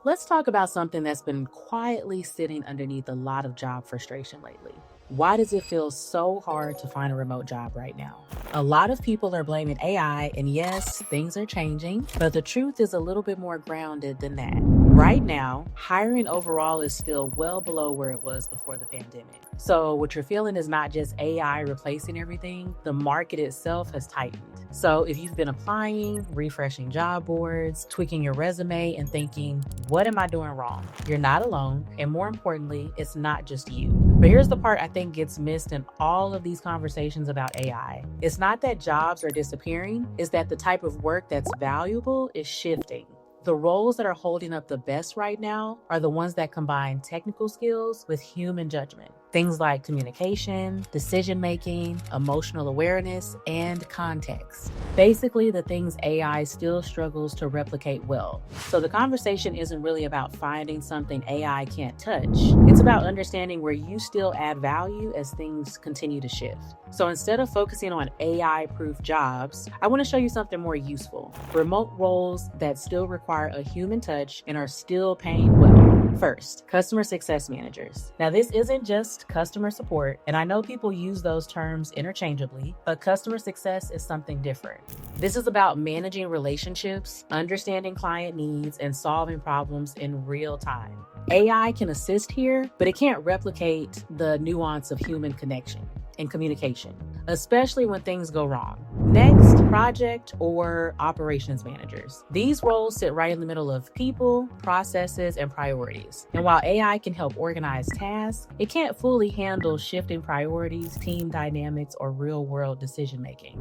Let's talk about something that's been quietly sitting underneath a lot of job frustration lately. Why does it feel so hard to find a remote job right now? A lot of people are blaming AI, and yes, things are changing, but the truth is a little bit more grounded than that. Right now, hiring overall is still well below where it was before the pandemic. So, what you're feeling is not just AI replacing everything, the market itself has tightened. So, if you've been applying, refreshing job boards, tweaking your resume, and thinking, what am I doing wrong? You're not alone. And more importantly, it's not just you. But here's the part I think gets missed in all of these conversations about AI. It's not that jobs are disappearing, it's that the type of work that's valuable is shifting. The roles that are holding up the best right now are the ones that combine technical skills with human judgment. Things like communication, decision-making, emotional awareness, and context. Basically, the things AI still struggles to replicate well. So the conversation isn't really about finding something AI can't touch. It's about understanding where you still add value as things continue to shift. So instead of focusing on AI-proof jobs, I want to show you something more useful. Remote roles that still require a human touch and are still paying well. First, customer success managers. Now, this isn't just customer support, and I know people use those terms interchangeably, but customer success is something different. This is about managing relationships, understanding client needs, and solving problems in real time. AI can assist here, but it can't replicate the nuance of human connection and communication, especially when things go wrong. Next, project or operations managers. These roles sit right in the middle of people, processes, and priorities. And while AI can help organize tasks, it can't fully handle shifting priorities, team dynamics, or real-world decision-making.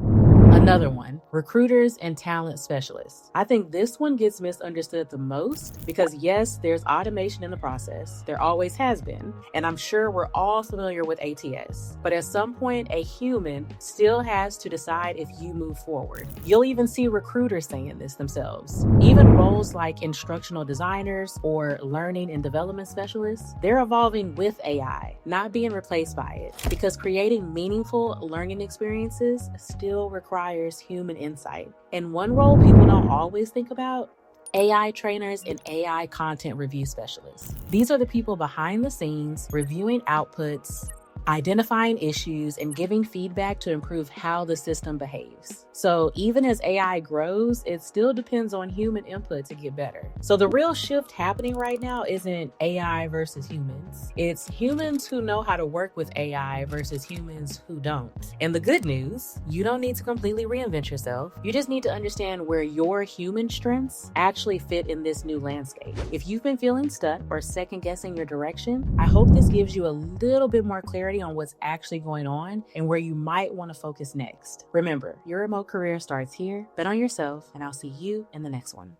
Another one, recruiters and talent specialists. I think this one gets misunderstood the most because yes, there's automation in the process. There always has been. And I'm sure we're all familiar with ATS. But at some point, a human still has to decide if you move forward. You'll even see recruiters saying this themselves. Even roles like instructional designers or learning and development specialists, they're evolving with AI, not being replaced by it. Because creating meaningful learning experiences still requires human insight. And one role people don't always think about, AI trainers and AI content review specialists. These are the people behind the scenes reviewing outputs, identifying issues, and giving feedback to improve how the system behaves. So even as AI grows, it still depends on human input to get better. So the real shift happening right now isn't AI versus humans. It's humans who know how to work with AI versus humans who don't. And the good news, you don't need to completely reinvent yourself. You just need to understand where your human strengths actually fit in this new landscape. If you've been feeling stuck or second guessing your direction, I hope this gives you a little bit more clarity on what's actually going on and where you might want to focus next. Remember, your remote career starts here. Bet on yourself, and I'll see you in the next one.